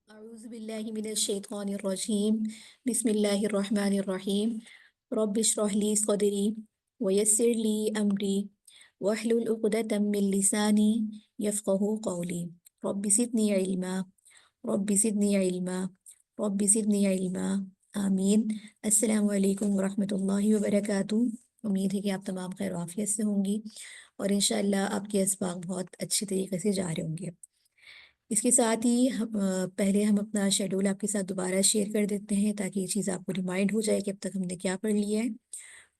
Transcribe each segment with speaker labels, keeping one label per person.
Speaker 1: أعوذ بالله من الشيطان الرجيم. بسم الله الرحمن الرحيم. رب اشرح لي صدري ويسر لي أمري واحلل عقدة من لساني يفقه قولي. رب زدني علما. رب زدني علما. رب زدنی علما. آمین. السلام علیکم ورحمۃ اللہ وبرکاتہ. امید ہے کہ آپ تمام خیر و عافیت سے ہوں گی اور انشاءاللہ آپ کے اسباق بہت اچھے طریقے سے جا رہے ہوں گے. اس کے ساتھ ہی پہلے ہم اپنا شیڈول آپ کے ساتھ دوبارہ شیئر کر دیتے ہیں تاکہ یہ چیز آپ کو ریمائنڈ ہو جائے کہ اب تک ہم نے کیا پڑھ لیا ہے،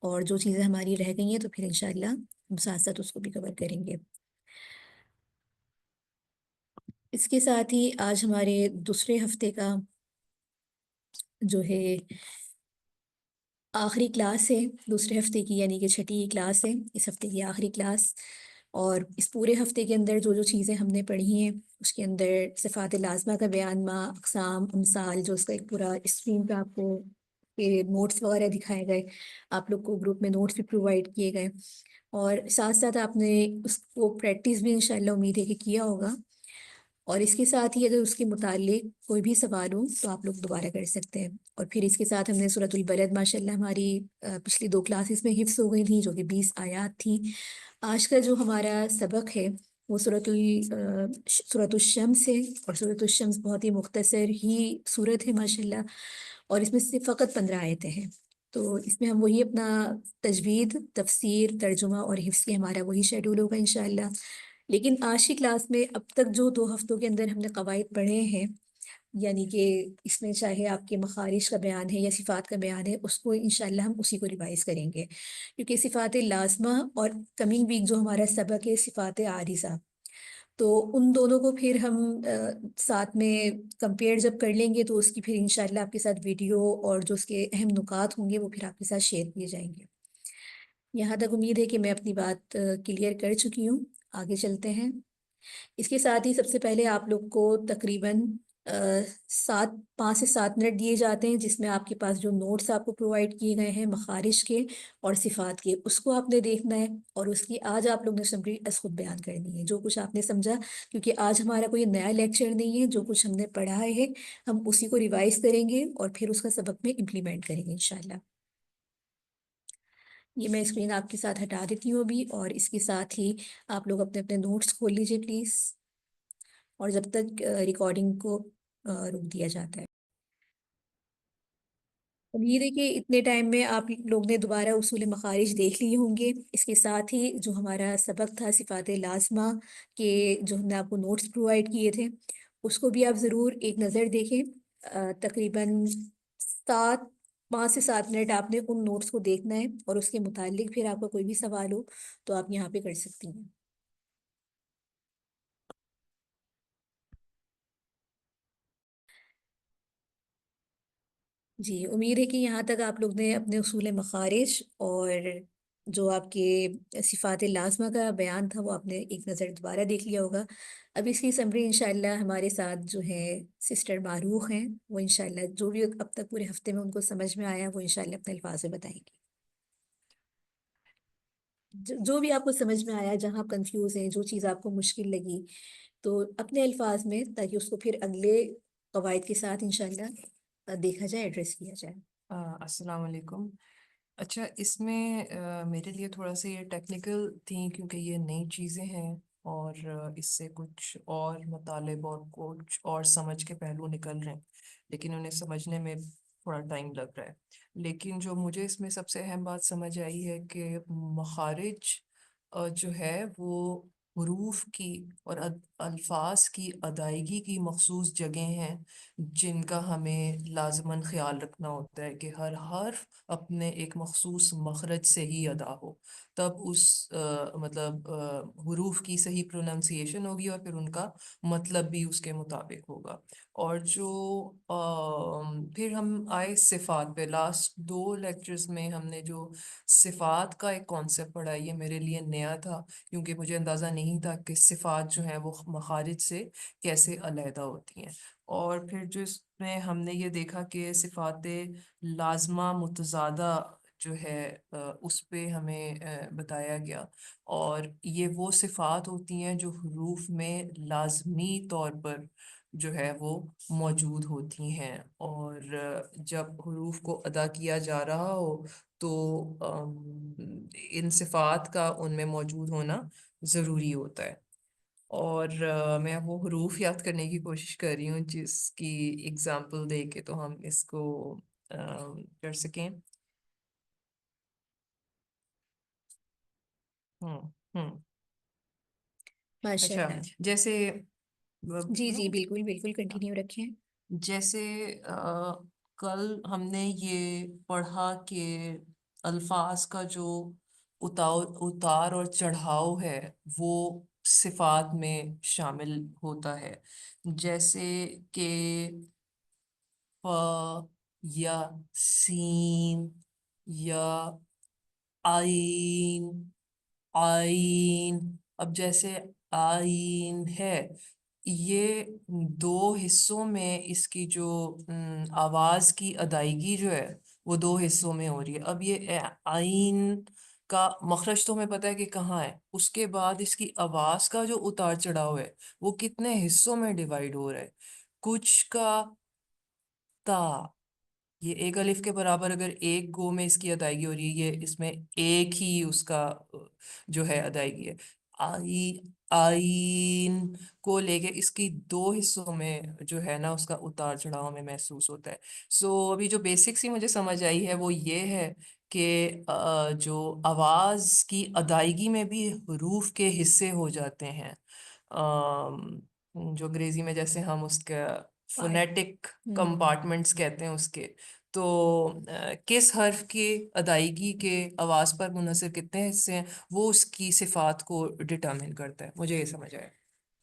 Speaker 1: اور جو چیزیں ہماری رہ گئی ہیں تو پھر انشاءاللہ ہم ساتھ ساتھ اس کو بھی کور کریں گے. اس کے ساتھ ہی آج ہمارے دوسرے ہفتے کا جو ہے آخری کلاس ہے، دوسرے ہفتے کی، یعنی کہ چھٹی کلاس ہے، اس ہفتے کی آخری کلاس. اور اس پورے ہفتے کے اندر جو جو چیزیں ہم نے پڑھی ہیں اس کے اندر صفات لازمہ کا بیان، ما، اقسام، امثال، جو اس کا ایک پورا اسکرین پہ آپ کو نوٹس وغیرہ دکھائے گئے، آپ لوگ کو گروپ میں نوٹس بھی پرووائڈ کیے گئے، اور ساتھ ساتھ آپ نے اس کو پریکٹس بھی انشاءاللہ امید ہے کہ کیا ہوگا. اور اس کے ساتھ ہی اگر اس کے متعلق کوئی بھی سوال ہو تو آپ لوگ دوبارہ کر سکتے ہیں. اور پھر اس کے ساتھ ہم نے سورۃ البلد ماشاءاللہ ہماری پچھلی 2 کلاسز میں حفظ ہو گئی تھیں، جو کہ 20 آیات تھیں. آج کا جو ہمارا سبق ہے وہ سورۃ الشمس ہے، اور سورۃ الشمس بہت ہی مختصر ہی صورت ہے ماشاءاللہ، اور اس میں سے فقط 15 آیتیں ہیں. تو اس میں ہم وہی اپنا تجوید، تفسیر، ترجمہ اور حفظ کے ہمارا وہی شیڈول ہوگا انشاءاللہ. لیکن آج کی کلاس میں اب تک جو 2 ہفتوں کے اندر ہم نے قواعد پڑھے ہیں، یعنی کہ اس میں چاہے آپ کے مخارج کا بیان ہے یا صفات کا بیان ہے، اس کو انشاءاللہ ہم اسی کو ریوائز کریں گے، کیونکہ صفات لازمہ اور کمنگ ویک جو ہمارا سبق ہے صفات عارضہ، تو ان دونوں کو پھر ہم ساتھ میں کمپیئر جب کر لیں گے تو اس کی پھر انشاءاللہ آپ کے ساتھ ویڈیو اور جو اس کے اہم نکات ہوں گے وہ پھر آپ کے ساتھ شیئر کیے جائیں گے. یہاں تک امید ہے کہ میں اپنی بات کلیئر کر چکی ہوں. آگے چلتے ہیں. اس کے ساتھ ہی سب سے پہلے آپ لوگ کو تقریباً 5 سے 7 منٹ دیے جاتے ہیں، جس میں آپ کے پاس جو نوٹس آپ کو پرووائڈ کیے گئے ہیں مخارج کے اور صفات کے، اس کو آپ نے دیکھنا ہے، اور اس کی آج آپ لوگ نے سمری از خود بیان کرنی ہے، جو کچھ آپ نے سمجھا. کیونکہ آج ہمارا کوئی نیا لیکچر نہیں ہے، جو کچھ ہم نے پڑھا ہے ہم اسی کو ریوائز کریں گے اور پھر اس کا سبق میں امپلیمنٹ کریں گے انشاءاللہ. یہ میں اسکرین آپ کے ساتھ ہٹا دیتی ہوں ابھی، اور اس کے ساتھ ہی آپ لوگ اپنے اپنے نوٹس کھول لیجئے پلیز، اور جب تک ریکارڈنگ کو روک دیا جاتا ہے. امید ہے کہ اتنے ٹائم میں آپ لوگ نے دوبارہ اصول مخارج دیکھ لیے ہوں گے. اس کے ساتھ ہی جو ہمارا سبق تھا صفات لازمہ کے، جو ہم نے آپ کو نوٹس پرووائڈ کیے تھے، اس کو بھی آپ ضرور ایک نظر دیکھیں. تقریباً 5 سے 7 منٹ آپ نے ان نوٹس کو دیکھنا ہے، اور اس کے متعلق پھر آپ کا کوئی بھی سوال ہو تو آپ یہاں پہ کر سکتی ہیں. جی، امید ہے کہ یہاں تک آپ لوگ نے اپنے اصول مخارج اور جو آپ کے صفات لازمہ کا بیان تھا وہ آپ نے ایک نظر دوبارہ دیکھ لیا ہوگا. اب اس کی سمری انشاءاللہ ہمارے ساتھ جو ہے سسٹر معروف ہیں، وہ انشاءاللہ جو بھی اب تک پورے ہفتے میں ان کو سمجھ میں آیا وہ انشاءاللہ اپنے الفاظ میں بتائیں گے. جو بھی آپ کو سمجھ میں آیا، جہاں آپ کنفیوز ہیں، جو چیز آپ کو مشکل لگی، تو اپنے الفاظ میں، تاکہ اس کو پھر اگلے قواعد کے ساتھ انشاءاللہ دیکھا جائے، ایڈریس کیا جائے.
Speaker 2: السلام علیکم. اچھا، اس میں میرے لیے تھوڑا سا یہ ٹیکنیکل تھیں کیونکہ یہ نئی چیزیں ہیں، اور اس سے کچھ اور مطالب اور کچھ اور سمجھ کے پہلو نکل رہے ہیں، لیکن انہیں سمجھنے میں تھوڑا ٹائم لگ رہا ہے. لیکن جو مجھے اس میں سب سے اہم بات سمجھ آئی ہے کہ مخارج جو ہے وہ حروف کی اور الفاظ کی ادائیگی کی مخصوص جگہیں ہیں جن کا ہمیں لازماً خیال رکھنا ہوتا ہے کہ ہر حرف اپنے ایک مخصوص مخرج سے ہی ادا ہو، تب اس مطلب حروف کی صحیح پروننسیشن ہوگی اور پھر ان کا مطلب بھی اس کے مطابق ہوگا. اور جو پھر ہم آئے صفات پہ، لاسٹ 2 لیکچرز میں ہم نے جو صفات کا ایک کانسیپٹ پڑھا، یہ میرے لیے نیا تھا کیونکہ مجھے اندازہ نہیں تھا کہ صفات جو ہیں وہ مخارج سے کیسے علیحدہ ہوتی ہیں. اور پھر جو اس میں ہم نے یہ دیکھا کہ صفات لازمہ متضادہ جو ہے اس پہ ہمیں بتایا گیا، اور یہ وہ صفات ہوتی ہیں جو حروف میں لازمی طور پر جو ہے وہ موجود ہوتی ہیں، اور جب حروف کو ادا کیا جا رہا ہو تو ان صفات کا ان میں موجود ہونا ضروری ہوتا ہے۔ اور میں وہ حروف یاد کرنے کی کوشش کر رہی ہوں جس کی اگزامپل دے کے تو ہم اس کو کر سکیں۔ ہوں ہوں
Speaker 1: ماشاء
Speaker 2: اچھا،
Speaker 1: اللہ۔
Speaker 2: جیسے
Speaker 1: جی
Speaker 2: بولوں؟
Speaker 1: جی بالکل بالکل کنٹینیو رکھیں۔
Speaker 2: جیسے کل ہم نے یہ پڑھا کہ الفاظ کا جو اتار اور چڑھاؤ ہے وہ صفات میں شامل ہوتا ہے، جیسے کہ ف یا سین یا آئین آئین۔ اب جیسے آئین ہے، یہ دو حصوں میں اس کی جو آواز کی ادائیگی جو ہے وہ دو حصوں میں ہو رہی ہے۔ اب یہ آئین کا مخرج تو ہمیں پتہ ہے کہ کہاں ہے، اس کے بعد اس کی آواز کا جو اتار چڑھاؤ ہے وہ کتنے حصوں میں ڈیوائیڈ ہو رہا ہے۔ کچھ کا تا، یہ ایک الف کے برابر اگر ایک گو میں اس کی ادائیگی ہو رہی ہے، یہ اس میں ایک ہی اس کا جو ہے ادائیگی ہے۔ آئی آئین کو لے کے اس کی دو حصوں میں جو ہے نا اس کا اتار چڑھاؤ میں محسوس ہوتا ہے۔ سو ابھی جو بیسک سی مجھے سمجھ آئی ہے وہ یہ ہے کہ جو آواز کی ادائیگی میں بھی حروف کے حصے ہو جاتے ہیں، جو انگریزی میں جیسے ہم اس کا
Speaker 1: پارٹ۔
Speaker 2: فونیٹک
Speaker 1: ہوں۔
Speaker 2: کمپارٹمنٹس کہتے ہیں اس کے، تو کس حرف کی ادائیگی کے آواز پر منحصر کتنے حصے ہیں وہ اس کی صفات کو ڈٹرمن کرتا ہے۔ مجھے یہ سمجھ آیا۔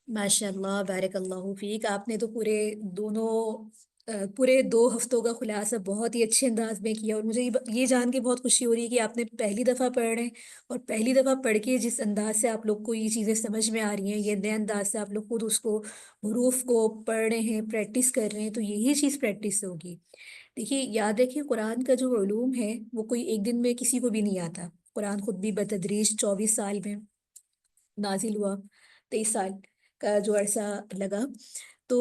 Speaker 1: ماشاء اللہ بارک اللہ فیک، آپ نے تو پورے 2 ہفتوں کا خلاصہ بہت ہی اچھے انداز میں کیا، اور مجھے یہ جان کے بہت خوشی ہو رہی ہے کہ آپ نے پہلی دفعہ پڑھ رہے ہیں، اور پہلی دفعہ پڑھ کے جس انداز سے آپ لوگ کو یہ چیزیں سمجھ میں آ رہی ہیں، یہ نئے انداز سے آپ لوگ خود اس کو حروف کو پڑھ رہے ہیں، پریکٹس کر رہے ہیں، تو یہی چیز پریکٹس سے ہوگی۔ دیکھیے یاد رکھیے، قرآن کا جو علوم ہے وہ کوئی ایک دن میں کسی کو بھی نہیں آتا۔ قرآن خود بھی بتدریج 24 سال میں نازل ہوا، 23 سال کا جو عرصہ لگا، تو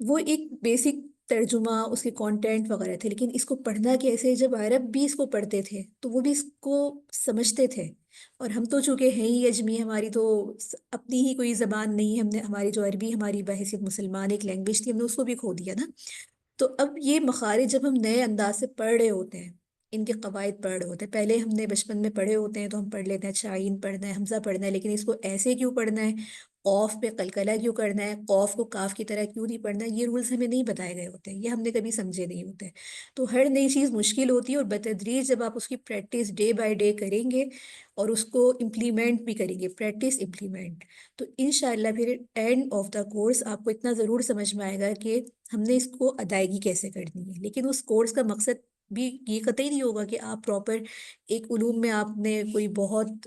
Speaker 1: وہ ایک بیسک ترجمہ اس کے کانٹینٹ وغیرہ تھے، لیکن اس کو پڑھنا کیسے؟ جب عرب بھی اس کو پڑھتے تھے تو وہ بھی اس کو سمجھتے تھے، اور ہم تو چونکہ ہیں ہی اجمی، ہماری تو اپنی ہی کوئی زبان نہیں ہے، ہم نے ہماری جو عربی ہماری بحیثیت مسلمان ایک لینگویج تھی، ہم نے اس کو بھی کھو دیا نا۔ تو اب یہ مخارج جب ہم نئے انداز سے پڑھ رہے ہوتے ہیں، ان کے قواعد پڑھ رہے ہوتے ہیں، پہلے ہم نے بچپن میں پڑھے ہوتے ہیں تو ہم پڑھ لیتے ہیں اچھا عین پڑھنا ہے، حمزہ پڑھنا ہے، لیکن اس کو ایسے کیوں پڑھنا ہے، قوف پہ قلقلہ کیوں کرنا ہے، قوف کو کاف کی طرح کیوں نہیں پڑھنا ہے، یہ رولز ہمیں نہیں بتائے گئے ہوتے ہیں، یہ ہم نے کبھی سمجھے نہیں ہوتے ہیں۔ تو ہر نئی چیز مشکل ہوتی ہے، اور بتدریج جب آپ اس کی پریکٹس ڈے بائی ڈے کریں گے اور اس کو امپلیمنٹ بھی کریں گے، پریکٹس امپلیمنٹ، تو انشاءاللہ پھر اینڈ آف دا کورس آپ کو اتنا ضرور سمجھ میں آئے گا کہ ہم نے اس کو ادائیگی کیسے کرنی ہے۔ لیکن اس کورس کا مقصد بھی یہ قطعی نہیں ہوگا کہ آپ پراپر ایک علوم میں آپ نے کوئی بہت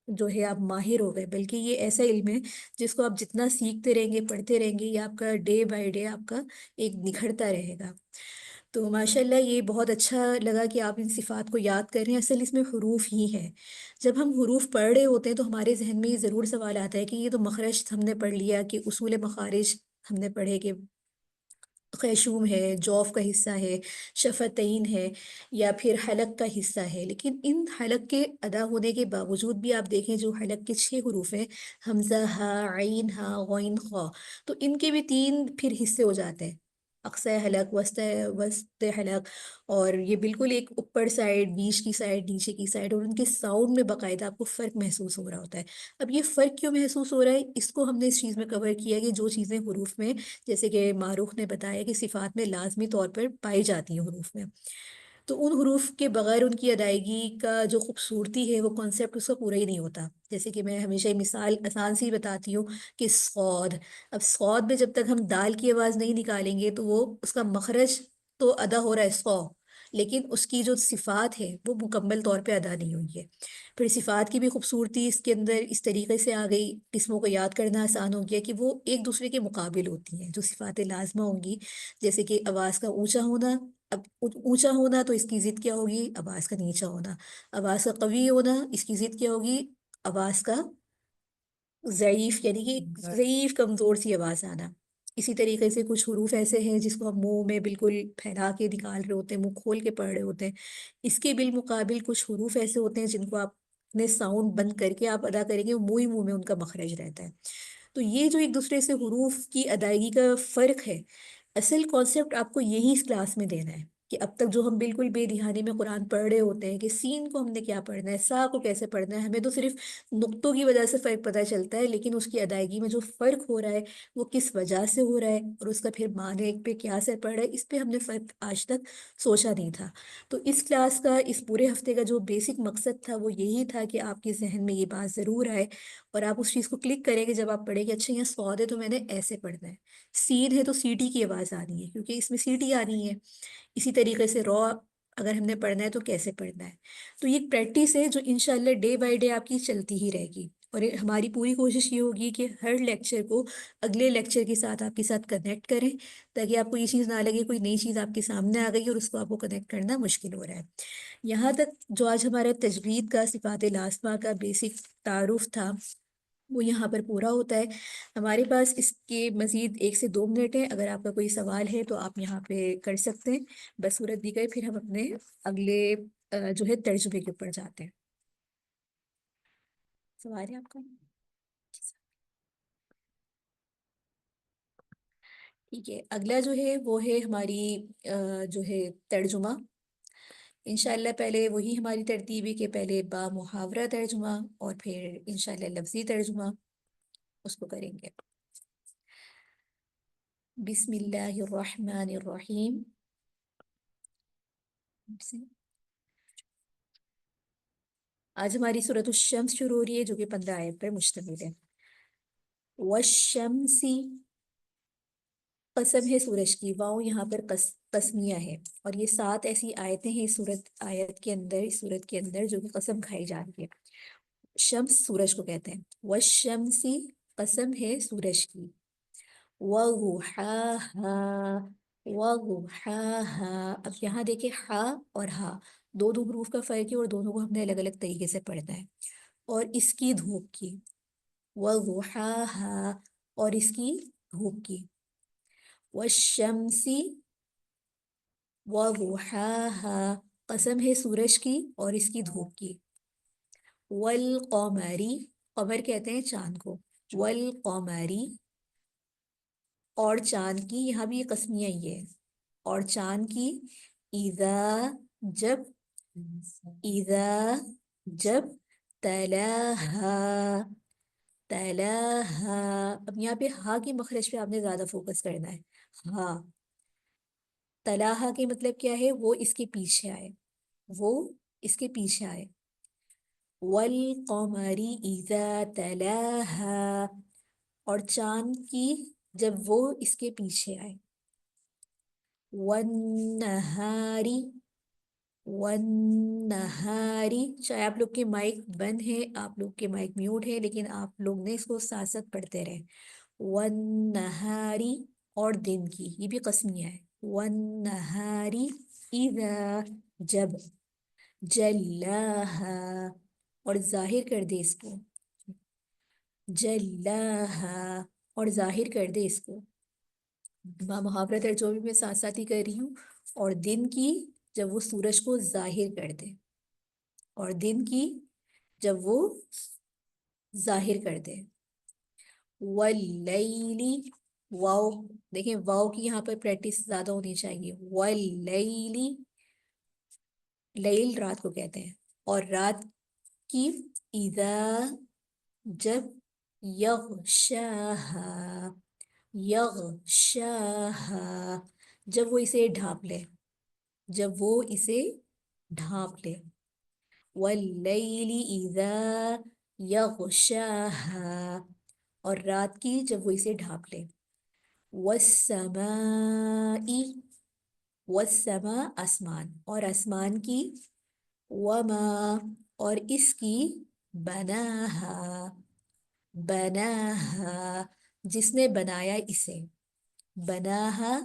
Speaker 1: جو ہے آپ ماہر ہو گئے، بلکہ یہ ایسا علم ہے جس کو آپ جتنا سیکھتے رہیں گے، پڑھتے رہیں گے، یہ آپ کا ڈے بائی ڈے آپ کا ایک نکھرتا رہے گا۔ تو ماشاءاللہ یہ بہت اچھا لگا کہ آپ ان صفات کو یاد کر رہے ہیں، اصل اس میں حروف ہی ہے۔ جب ہم حروف پڑھ رہے ہوتے ہیں تو ہمارے ذہن میں یہ ضرور سوال آتا ہے کہ یہ تو مخرج ہم نے پڑھ لیا، کہ اصول مخارج ہم نے پڑھے کہ خیشوم ہے، جوف کا حصہ ہے، شفتین ہے، یا پھر حلق کا حصہ ہے، لیکن ان حلق کے ادا ہونے کے باوجود بھی آپ دیکھیں جو حلق کے 6 حروف ہیں، حمزہ، ہا، عین، ہا، غین، خا، تو ان کے بھی 3 پھر حصے ہو جاتے ہیں، اقصی حلق، وسط حلق، اور یہ بالکل ایک اوپر سائڈ، بیچ کی سائڈ، نیچے کی سائڈ، اور ان کے ساؤنڈ میں باقاعدہ آپ کو فرق محسوس ہو رہا ہوتا ہے۔ اب یہ فرق کیوں محسوس ہو رہا ہے، اس کو ہم نے اس چیز میں کور کیا کہ جو چیزیں حروف میں، جیسے کہ معروف نے بتایا کہ صفات میں لازمی طور پر پائی جاتی ہیں حروف میں، تو ان حروف کے بغیر ان کی ادائیگی کا جو خوبصورتی ہے وہ کانسیپٹ اس کا پورا ہی نہیں ہوتا۔ جیسے کہ میں ہمیشہ یہ مثال آسان سی بتاتی ہوں کہ صاد، اب صاد میں جب تک ہم دال کی آواز نہیں نکالیں گے تو وہ اس کا مخرج تو ادا ہو رہا ہے صو، لیکن اس کی جو صفات ہے وہ مکمل طور پہ ادا نہیں ہوئی ہے۔ پھر صفات کی بھی خوبصورتی اس کے اندر اس طریقے سے آ گئی، قسموں کو یاد کرنا آسان ہو گیا کہ وہ ایک دوسرے کے مقابل ہوتی ہیں۔ جو صفات لازمہ ہوں گی، جیسے کہ آواز کا اونچا ہونا، اب اونچا ہونا تو اس کی ضد کیا ہوگی؟ آواز کا نیچا ہونا۔ آواز کا قوی ہونا، اس کی ضد کیا ہوگی؟ آواز کا ضعیف، یعنی کہ ضعیف کمزور سی آواز آنا۔ اسی طریقے سے کچھ حروف ایسے ہیں جس کو ہم منہ میں بالکل پھیلا کے نکال رہے ہوتے ہیں، منہ کھول کے پڑھ رہے ہوتے ہیں. اس کے بالمقابل کچھ حروف ایسے ہوتے ہیں جن کو آپ اپنے ساؤنڈ بند کر کے آپ ادا کریں گے، منہ ہی منہ میں ان کا مخرج رہتا ہے. تو یہ جو ایک دوسرے سے حروف کی ادائیگی کا فرق ہے، اصل کانسیپٹ آپ کو یہی اس کلاس میں دینا ہے. کہ اب تک جو ہم بالکل بے دہانی میں قرآن پڑھ رہے ہوتے ہیں کہ سین کو ہم نے کیا پڑھنا ہے، سا کو کیسے پڑھنا ہے، ہمیں تو صرف نقطوں کی وجہ سے فرق پتہ چلتا ہے، لیکن اس کی ادائیگی میں جو فرق ہو رہا ہے وہ کس وجہ سے ہو رہا ہے، اور اس کا پھر معنی پہ کیا اثر پڑ رہا ہے، اس پہ ہم نے فرق آج تک سوچا نہیں تھا. تو اس کلاس کا، اس پورے ہفتے کا جو بیسک مقصد تھا وہ یہی تھا کہ آپ کے ذہن میں یہ بات ضرور آئے اور آپ اس چیز کو کلک کریں کہ جب آپ پڑھیں کہ اچھا یہاں سواد ہے تو میں نے ایسے پڑھنا ہے، سین ہے تو سی ٹی کی آواز آنی ہے کیونکہ اس میں سی ٹی آنی ہے. اسی طریقے سے رو اگر ہم نے پڑھنا ہے تو کیسے پڑھنا ہے. تو یہ ایک پریکٹس ہے جو انشاءاللہ ڈے بائی ڈے آپ کی چلتی ہی رہے گی، اور ہماری پوری کوشش یہ ہوگی کہ ہر لیکچر کو اگلے لیکچر کے ساتھ آپ کے ساتھ کنیکٹ کریں، تاکہ آپ کو یہ چیز نہ لگے کوئی نئی چیز آپ کے سامنے آ گئی اور اس کو آپ کو کنیکٹ کرنا مشکل ہو رہا ہے. یہاں تک جو آج ہمارا تجوید کا، صفات لازمہ کا بیسک تعارف تھا وہ یہاں پر پورا ہوتا ہے. ہمارے پاس اس کے مزید 1 سے 2 منٹ ہیں، اگر آپ کا کوئی سوال ہے تو آپ یہاں پہ کر سکتے ہیں. بصورت دی گئی پھر ہم اپنے اگلے جو ہے ترجمے کے اوپر جاتے ہیں. سوال ہے آپ کا؟ ٹھیک ہے، اگلا جو ہے وہ ہے ہماری جو ہے ترجمہ. انشاءاللہ پہلے وہی ہماری ترتیب ہے کہ پہلے با محاورہ ترجمہ اور پھر انشاءاللہ لفظی ترجمہ اس کو کریں گے. بسم اللہ الرحمن الرحیم. آج ہماری سورۃ الشمس شروع ہو رہی ہے جو کہ 15 آیت پر مشتمل ہے. والشمسی، قسم ہے سورج کی، واؤ یہاں پر قسمیہ ہے، اور یہ 7 ایسی آیتیں ہیں اس سورت کے اندر جو کہ قسم کھائی جا رہی ہے. شمس سورج کو کہتے ہیں. والشمسی، قسم ہے سورج کی. وضحاها، وضحاها. اب یہاں دیکھیں ہا اور ہا دو دو حروف کا فرق ہے اور دونوں کو ہم نے الگ الگ طریقے سے پڑھنا ہے. اور اس کی دھوپ کی، وضحاها، اور اس کی دھوپ کی. والشمسی وضحاها، قسم ہے سورج کی اور اس کی دھوپ کی. والقمری، قمر کہتے ہیں چاند کو. والقمری، اور چاند کی، یہاں بھی یہ قسمیہ ہی ہے. اور چاند کی. اذا، جب. اذا، جب. تلاہا، تلاہا. اب یہاں پہ ہا کی مخرج پہ آپ نے زیادہ فوکس کرنا ہے. ہاں، تلاہا کے مطلب کیا ہے؟ وہ اس کے پیچھے آئے، وہ اس کے پیچھے آئے. والقمری اذا تلاہا، اور چاند کی جب وہ اس کے پیچھے آئے. والنہاری، والنہاری. چاہے آپ لوگ کے مائک بند ہے، آپ لوگ کے مائک میوٹ ہے، لیکن آپ لوگ نے اس کو ساتھ ساتھ پڑھتے رہے. والنہاری، اور دن کی، یہ بھی قسمیہ ہے. والنہاری اذا، جب. جلاہا، اور ظاہر کر دے اس کو. جلاہا، اور ظاہر کر دے اس کو. محاورہ ترجمہ میں ساتھ ساتھ ہی کر رہی ہوں. اور دن کی جب وہ سورج کو ظاہر کر دے، اور دن کی جب وہ ظاہر کر دے. واللیلی، واو دیکھیں، واو کی یہاں پر پریکٹس زیادہ ہونی چاہیے. واللیلی، لیل رات کو کہتے ہیں. اور رات کی. اذا، جب. یغشاہا، یغشاہا، جب وہ اسے ڈھانپ لے، جب وہ اسے ڈھانپ لے. واللیل اذا یغشاہا، اور رات کی جب وہ اسے ڈھانپ لے. والسماء، والسماء آسمان، اور آسمان کی. وما، اور اس کی. بناہا، بناہا، جس نے بنایا اسے. بناہا،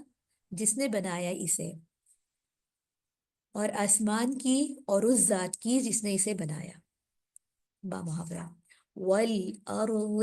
Speaker 1: جس نے بنایا اسے. اور آسمان کی اور اس ذات کی جس نے اسے بنایا. با محاورہ. والارض،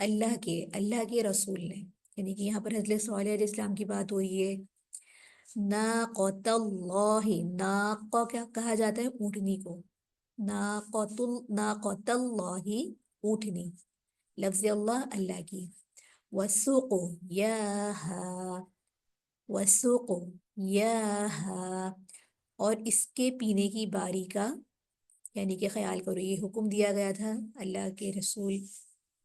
Speaker 1: اللہ کے رسول نے، یعنی کہ یہاں پر حضرت صالح علیہ السلام کی بات ہو رہی ہے. ناقۃ اللہ، ناق کیا کہا جاتا ہے؟ اونٹنی کو. ناقۃ اللہ، اونٹنی. لفظ اللہ، اللہ کی. وسوق، یاہا. وسوق، یاہا. اور اس کے پینے کی باری کا، یعنی کہ خیال کرو یہ حکم دیا گیا تھا اللہ کے رسول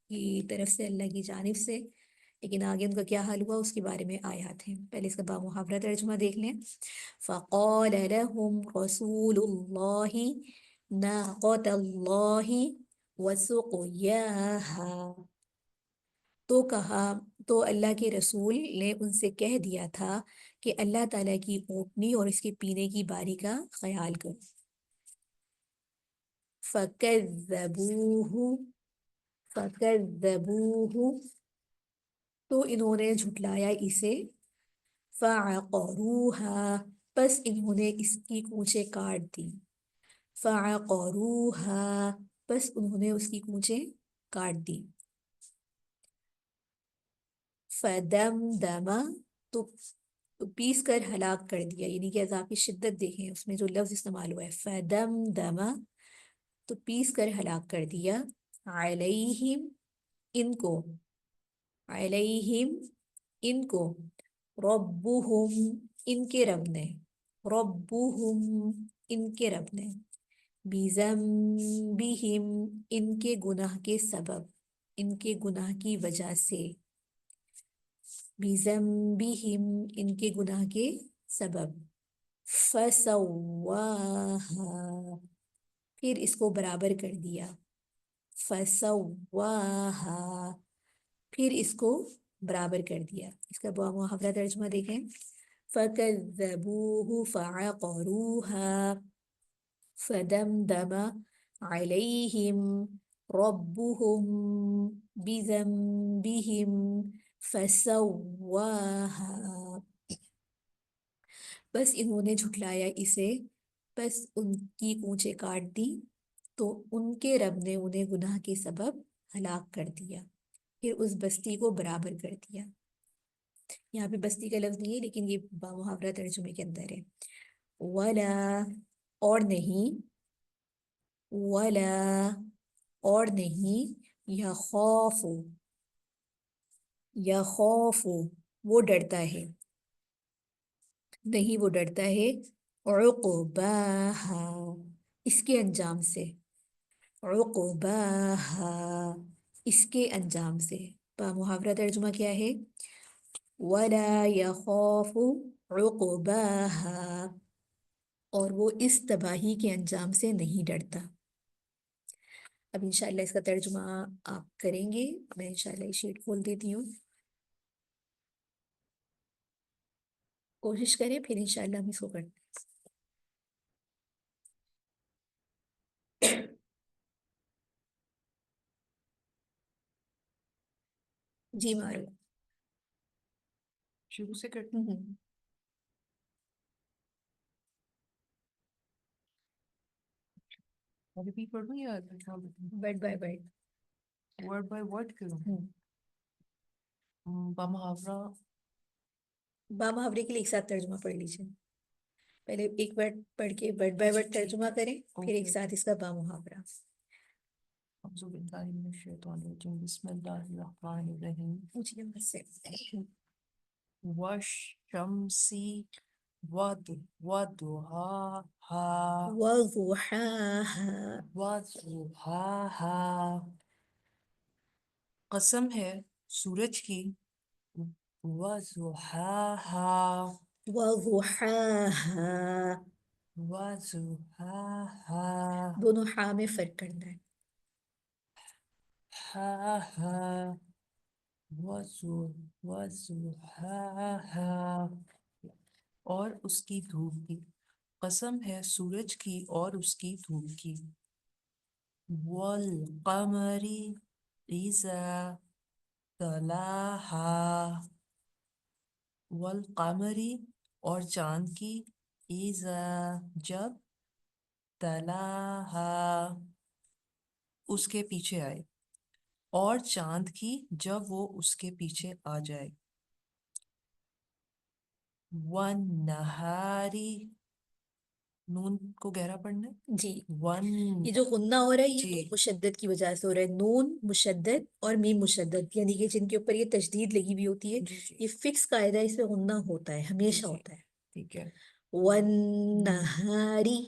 Speaker 1: کی طرف سے، اللہ کی جانب سے، لیکن آگے ان کا کیا حال ہوا اس کے بارے میں آیات ہیں. پہلے اس کا بامحاورہ ترجمہ دیکھ لیں. فقال لهم رسول اللہ ناقۃ اللہ وسقیاها. تو کہا، تو اللہ کے رسول نے ان سے کہہ دیا تھا کہ اللہ تعالیٰ کی اونٹنی اور اس کے پینے کی باری کا خیال کرو. فَكَذَّبُوهُ فَكَذَّبُوهُ تو انہوں نے جھٹلایا اسے. فَعَقَرُوهَا پس انہوں نے اس کی کونچیں کاٹ دی. فَعَقَرُوهَا پس انہوں نے اس کی کونچیں کاٹ دی. فَدَمْدَمَ تو پیس کر ہلاک کر دیا، یعنی کہ عذاب کی شدت دیکھیں اس میں جو لفظ استعمال ہوا ہے. فَدَمْدَمَ تو پیس کر ہلاک کر دیا. علیہم ان کو، علیہم ان کو، ربہم ان کے رب نے، ربہم ان کے رب نے، بذنبہم ان کے گناہ کے سبب، ان کے گناہ کی وجہ سے. بذنبہم ان کے گناہ کے سبب. فسواہا پھر اس کو برابر کر دیا. فسواہا پھر اس کو برابر کر دیا. اس کا محاورہ ترجمہ دیکھیں. فَكَذَّبُوهُ فَعَقَرُوهَا فَدَمْدَمَ عَلَيْهِمْ رَبُّهُمْ بِذَنبِهِمْ فَسَوَّاهَا بس انہوں نے جھٹلایا اسے، بس ان کی کونچیں کاٹ دی، تو ان کے رب نے انہیں گناہ کے سبب ہلاک کر دیا، پھر اس بستی کو برابر کر دیا. یہاں پہ بستی کا لفظ نہیں ہے لیکن یہ محاورہ ترجمے کے اندر ہے. ولا اور نہیں، ولا اور نہیں، یخاف یخاف وہ ڈرتا ہے، نہیں وہ ڈرتا ہے، عقباہا اس کے انجام سے، عقباہا اس کے انجام سے. محاورہ ترجمہ کیا ہے؟ ولا یخاف عقباہا اور وہ اس تباہی کے انجام سے نہیں ڈرتا. اب انشاءاللہ اس کا ترجمہ آپ کریں گے. میں انشاءاللہ یہ شیٹ کھول دیتی ہوں، کوشش کریں پھر انشاءاللہ ہم اس کو کرتے ہیں. جی مارو.
Speaker 2: شروع سے کرتے ریپیٹ پڑھ دوں یا
Speaker 1: word by word.
Speaker 2: Word by word کروں؟ بامحاورہ
Speaker 1: محاورے کے لیے ایک ساتھ ترجمہ پڑھ لیجیے. پہلے ایک ورڈ پڑھ کے ورڈ بائی ورڈ ترجمہ کریں، پھر ایک ساتھ اس کا محاورہ.
Speaker 2: اعوذ باللہ من الشیطان الرجیم بسم اللہ الرحمن الرحیم.
Speaker 1: مجھے بس سے
Speaker 2: والشمسی وضحاها
Speaker 1: وضحاها
Speaker 2: وضحاها قسم ہے سورج کی، وضحاها
Speaker 1: وضحاها
Speaker 2: وضحاها
Speaker 1: دونوں ہا میں فرق کرنا ہے.
Speaker 2: ہا وضحاها اور اس کی دھوپ کی، قسم ہے سورج کی اور اس کی دھوپ کی. والقمر اذا تلاها والقمر اور چاند کی، اذا جب، تلاها اس کے پیچھے آئے. اور چاند کی جب وہ اس کے پیچھے آ جائے. والنہاری، نون کو گہرا پڑھنا ہے.
Speaker 1: جی،
Speaker 2: ون،
Speaker 1: یہ جو غنہ ہو رہا ہے یہ
Speaker 2: جی
Speaker 1: نون مشدد کی وجہ سے ہو رہا ہے. نون مشدد اور میم مشدد، یعنی کہ جن کے اوپر یہ تشدید لگی ہوئی ہوتی ہے،
Speaker 2: جی جی
Speaker 1: یہ فکس قاعدہ ہے، اس میں غنہ ہوتا ہے،
Speaker 2: جی
Speaker 1: ہمیشہ
Speaker 2: جی
Speaker 1: ہوتا ہے.
Speaker 2: ٹھیک ہے.
Speaker 1: والنہاری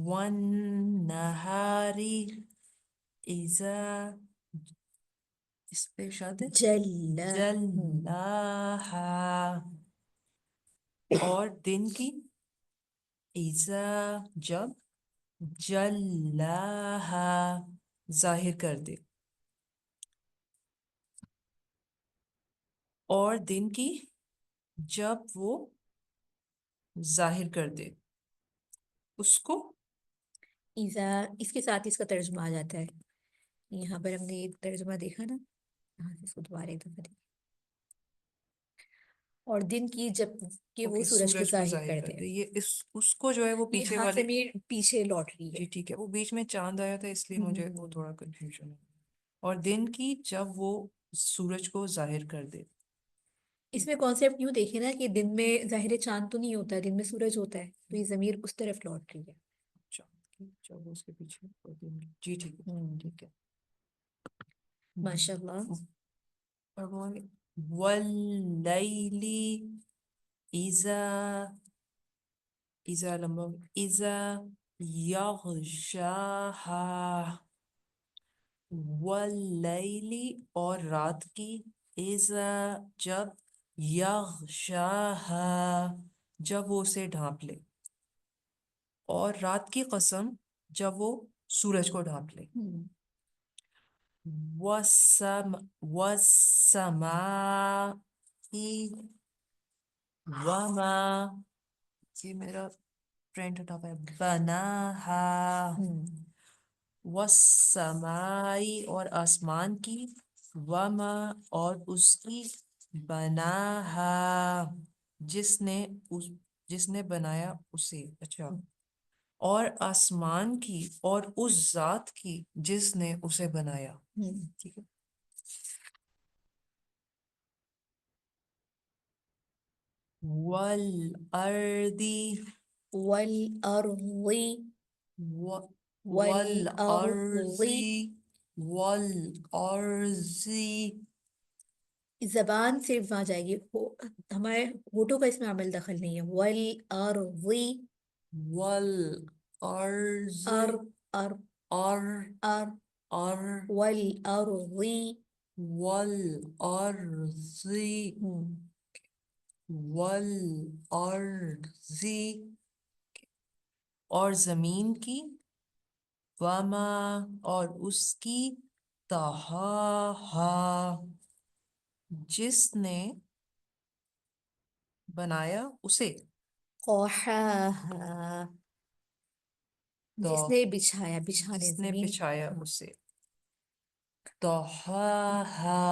Speaker 2: والنہاری اذا، اس پہ شاد ہے
Speaker 1: جلا.
Speaker 2: جلاہا، اور دن کی اذا جب جلاہا ظاہر کر دے، اور دن کی جب وہ ظاہر کر دے اس کو.
Speaker 1: ایزا اس کے ساتھ اس کا ترجمہ آ جاتا ہے. یہاں پر ہم نے یہ ترجمہ دیکھا نا، یہاں سے اس کو دوبارہ ایک دفعہ دیکھیں. اور دن کی جب کہ وہ
Speaker 2: اوکے،
Speaker 1: سورج کو
Speaker 2: سورج کو
Speaker 1: ظاہر
Speaker 2: ظاہر
Speaker 1: کر
Speaker 2: کر
Speaker 1: دے.
Speaker 2: دے، یہ اس کو جو ہے وہ
Speaker 1: یہ
Speaker 2: پیچھے
Speaker 1: ہاتھ سے
Speaker 2: والے.
Speaker 1: میں پیچھے لوٹ رہی ہے.
Speaker 2: جی ٹھیک ہے، وہ بیچ میں چاند آیا تھا اس لیے مجھے وہ
Speaker 1: ہوں.
Speaker 2: تھوڑا کنفیوژن ہے. اور دن کی جب وہ سورج کو ظاہر کر دے.
Speaker 1: اس میں کانسیپٹ یوں دیکھیں نا کہ دن میں ظاہر چاند تو نہیں ہوتا ہے، دن میں سورج ہوتا ہے، تو یہ ضمیر اس طرف لوٹ رہی ہے.
Speaker 2: چاند کی جب وہ اس کے پیچھے، اور دن کی، جی ٹھیک ہے
Speaker 1: ہوں.
Speaker 2: ٹھیک ہے.
Speaker 1: ماشاء اللہ.
Speaker 2: اور وہ واللیلی اذا، اذا لمبا، اذا یغشاہا، واللیلی اور رات کی، اذا جب، یغشاہا جب وہ اسے ڈھانپ لے، اور رات کی قسم جب وہ سورج کو ڈھانپ لے.
Speaker 1: ہوں.
Speaker 2: والسماء وما، یہ میرا پرنٹ ہٹا پایا، بناہا،
Speaker 1: ہوں.
Speaker 2: والسماء اور آسمان کی، وما اور اس کی، بناہا جس نے بنایا اسے. اچھا، اور آسمان کی اور اس ذات کی جس نے اسے بنایا.
Speaker 1: ہوں.
Speaker 2: ٹھیک ہے. والارض،
Speaker 1: والارض.
Speaker 2: والارض،
Speaker 1: والارض.
Speaker 2: والارض
Speaker 1: زبان صرف وہاں جائے گی، ہمارے ہونٹوں کا اس میں عمل دخل نہیں ہے. والارض.
Speaker 2: والارض
Speaker 1: ار ار
Speaker 2: اور
Speaker 1: ار.
Speaker 2: اور
Speaker 1: والارض.
Speaker 2: والارض
Speaker 1: ہوں.
Speaker 2: والارض اور زمین کی، وما اور اس کی، طہاہا جس نے بنایا اسے.
Speaker 1: قحاہا
Speaker 2: تو
Speaker 1: جس نے بچھایا، بچھانے
Speaker 2: جس نے
Speaker 1: زمین.
Speaker 2: بچھایا
Speaker 1: ہاں.
Speaker 2: اسے. طہاہا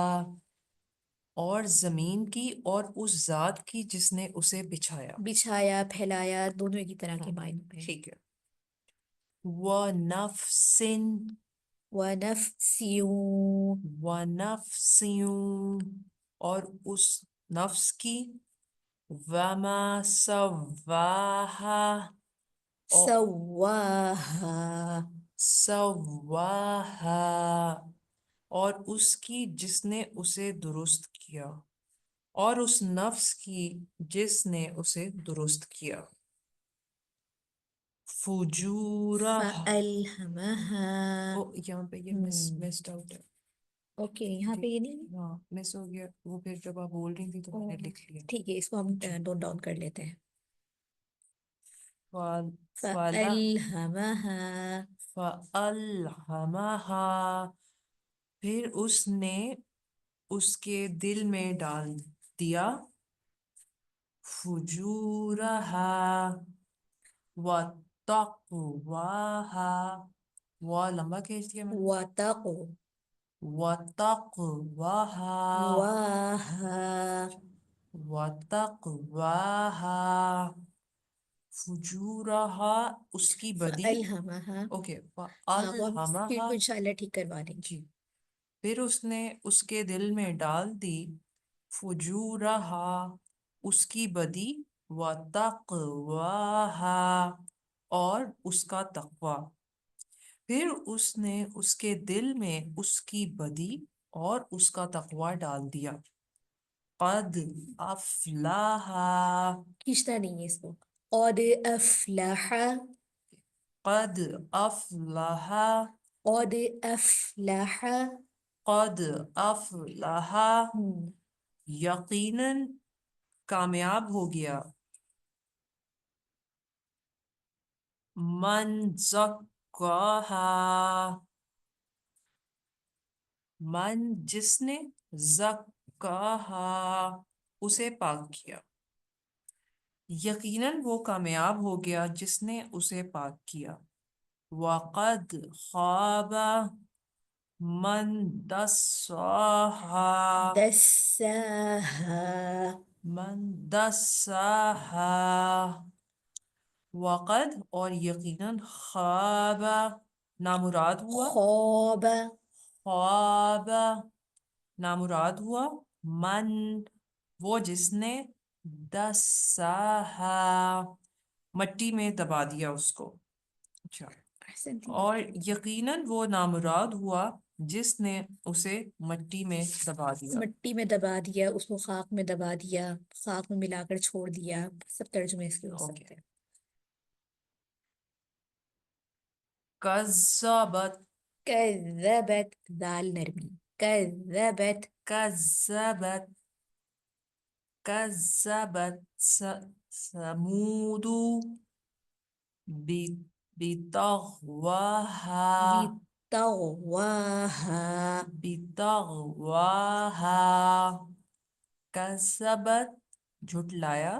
Speaker 2: اور زمین کی اور اس ذات کی جس نے اسے بچھایا.
Speaker 1: بچھایا، پھیلایا، دونوں ایک ہی طرح کے معنی میں.
Speaker 2: ٹھیک ہے. وَنَفْسٍ،
Speaker 1: ونفس.
Speaker 2: وَنَفْسٍ اور اس نفس کی، وَمَا سَوَّاهَا اور
Speaker 1: سواہا.
Speaker 2: سَوَّاهَا اور اس کی جس نے اسے درست کیا، اور اس نفس کی جس نے اسے درست کیا. فجورہ،
Speaker 1: فألہمہا.
Speaker 2: یہاں پہ یہ مسڈ آؤٹ ہے.
Speaker 1: اوکے، یہاں پہ
Speaker 2: جی
Speaker 1: یہ نہیں.
Speaker 2: ہاں، مس ہو گیا وہ، پھر جب آپ بول رہی تھی تو میں نے لکھ لیا.
Speaker 1: ٹھیک ہے، اس کو ہم
Speaker 2: جی.
Speaker 1: نوٹ ڈاؤن کر لیتے ہیں.
Speaker 2: فلا
Speaker 1: فألہمہا.
Speaker 2: فَأَلْهَمَهَا پھر اس نے اس کے دل میں ڈال دیا، فجورها وتقواها، وہ لمبا کھینچ دیا میں نے،
Speaker 1: واتقوا.
Speaker 2: وتقواها
Speaker 1: واہا.
Speaker 2: وتقواها فجورها اس کی بدی.
Speaker 1: فألہمہا.
Speaker 2: اوکے،
Speaker 1: ہاں، وہ ہم پھر کو
Speaker 2: فَأَلْهَمَهَا.
Speaker 1: انشاءاللہ ٹھیک کروا لیں گے.
Speaker 2: جی. پھر اس نے اس کے دل میں ڈال دی فجورہا اس کی بدی و تقواہا اور اس کا تقوی. پھر اس نے اس کے دل میں اس کی بدی اور اس کا تقوی ڈال دیا. قد افلاحا
Speaker 1: کھینچنا نہیں ہے اس کو. قد افلح.
Speaker 2: قد افلاحا
Speaker 1: قد افلح.
Speaker 2: قد افلاحا
Speaker 1: ہم،
Speaker 2: یقیناً کامیاب ہو گیا. من زکاہا من جس نے زکاہا اسے پاک کیا. یقیناً وہ کامیاب ہو گیا جس نے اسے پاک کیا. وقد خواب من دساہا
Speaker 1: دساہا.
Speaker 2: من دساہا وقد اور یقیناً خواب نامراد ہوا
Speaker 1: خواب.
Speaker 2: خواب نامراد ہوا من وہ جس نے دساہا مٹی میں دبا دیا اس کو. اچھا
Speaker 1: احسنتی.
Speaker 2: اور یقیناً وہ نامراد ہوا جس نے اسے مٹی میں دبا دیا.
Speaker 1: مٹی میں دبا دیا اس کو، خاک میں دبا دیا، خاک میں ملا کر چھوڑ دیا، سب ترجمے اس کے ہو
Speaker 2: اوکے.
Speaker 1: سکتے ہیں.
Speaker 2: کذبت
Speaker 1: کذبت. دال نرمی. کذبت.
Speaker 2: کذبت کذبت ثمود بطغواها
Speaker 1: بطغواہا.
Speaker 2: بطغواها کذبت جھٹلایا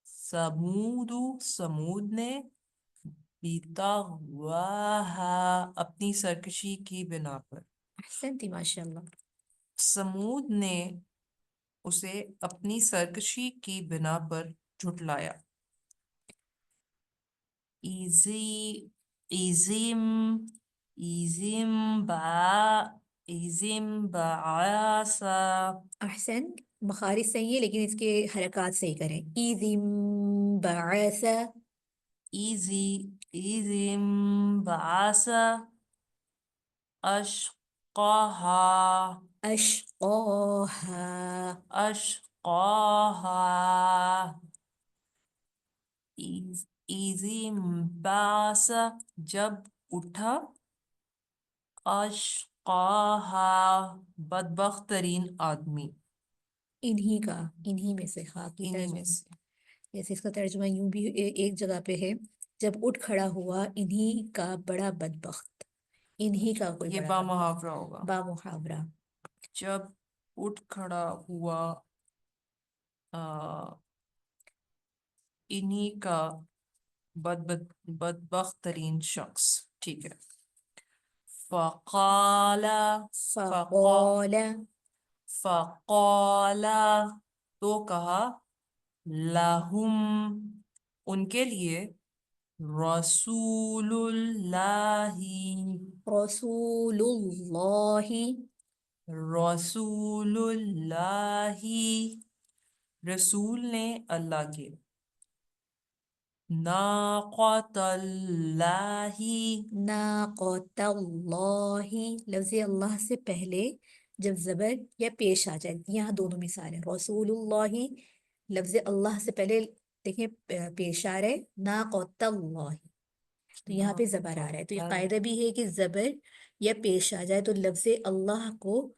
Speaker 2: ثمود سمود نے بطغواها اپنی سرکشی کی بنا پر.
Speaker 1: احسنتی ماشاء اللہ.
Speaker 2: سمود نے اسے اپنی سرکشی کی بنا پر جھٹلایا. ایزی ایزم ایزم ایزم بعاسا
Speaker 1: احسن. مخارج صحیح ہے لیکن اس کے حرکات صحیح کریں. ایذم بعث.
Speaker 2: ایزم بعاسا اشقاها
Speaker 1: اشقاها.
Speaker 2: اشقاها ایزم بعاسا جب اٹھا اشقاها بدبخت ترین آدمی.
Speaker 1: انہی کا، انہی میں سے، خاک کی
Speaker 2: انہی میں
Speaker 1: ترجمہ.
Speaker 2: سے.
Speaker 1: جیسے اس کا ترجمہ یوں بھی ایک جگہ پہ ہے، جب اٹھ کھڑا ہوا انہی کا بڑا بدبخت. انہی کا کوئی
Speaker 2: یہ
Speaker 1: بڑا
Speaker 2: با
Speaker 1: بدبخت.
Speaker 2: محاورہ ہوگا.
Speaker 1: با محاورہ.
Speaker 2: جب اٹھ کھڑا ہوا انہی کا بدبخت ترین شخص. ٹھیک ہے. فقال فقا
Speaker 1: فقال.
Speaker 2: فقال تو کہا لہم ان کے لیے رسول اللہ
Speaker 1: رسول اللہ.
Speaker 2: رسول اللہ رسول نے اللہ کے. ناقۃ اللہ
Speaker 1: ناقۃ اللہ. لفظ اللہ سے پہلے جب زبر یا پیش آ جائے، یہاں دونوں مثال ہیں. رسول اللہ لفظ اللہ سے پہلے دیکھیں پیش آ رہے ناقۃ اللہ، تو یہاں پہ زبر آ رہا ہے. تو یہ قاعدہ بھی ہے کہ زبر یا پیش آ جائے تو لفظ اللہ کو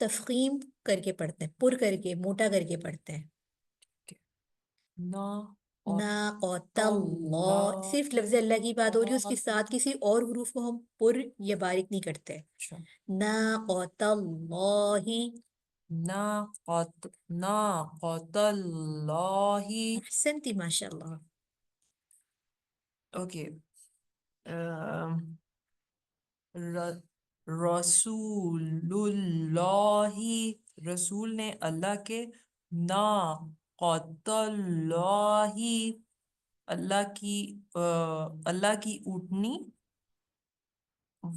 Speaker 1: تفخیم کر کے پڑھتے ہیں، پر کر کے، موٹا کر کے پڑھتے ہیں. ناقۃ اللہ،
Speaker 2: اللہ.
Speaker 1: صرف لفظ اللہ کی بات ہو رہی ہے، اس کے ساتھ کسی اور حروف کو ہم پر یا باریک نہیں کرتے.
Speaker 2: اچھا.
Speaker 1: ناقۃ اللہ.
Speaker 2: ناقۃ اللہ.
Speaker 1: احسنتی ماشاء اللہ.
Speaker 2: اوکے. رسول اللہ رسول نے اللہ کے. ناقۃ اللہ اللہ کی اونٹنی.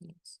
Speaker 2: Yes.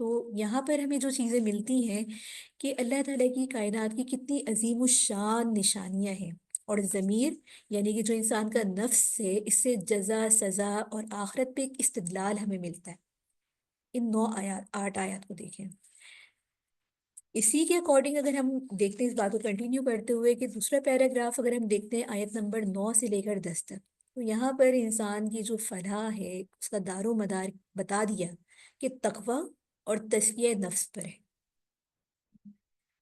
Speaker 1: تو یہاں پر ہمیں جو چیزیں ملتی ہیں کہ اللہ تعالیٰ کی کائنات کی کتنی عظیم الشان نشانیاں ہیں، اور ضمیر یعنی کہ جو انسان کا نفس ہے، اس سے جزا سزا اور آخرت پہ ایک استدلال ہمیں ملتا ہے۔ ان 9 آیات 8 آیات کو دیکھیں۔ اسی کے اکارڈنگ اگر ہم دیکھتے ہیں، اس بات کو کنٹینیو کرتے ہوئے، کہ دوسرا پیراگراف اگر ہم دیکھتے ہیں آیت نمبر 9 سے لے کر 10 تک، تو یہاں پر انسان کی جو فلاح ہے اس کا دار و مدار بتا دیا کہ تقوی اور تزکیہ نفس پر ہے۔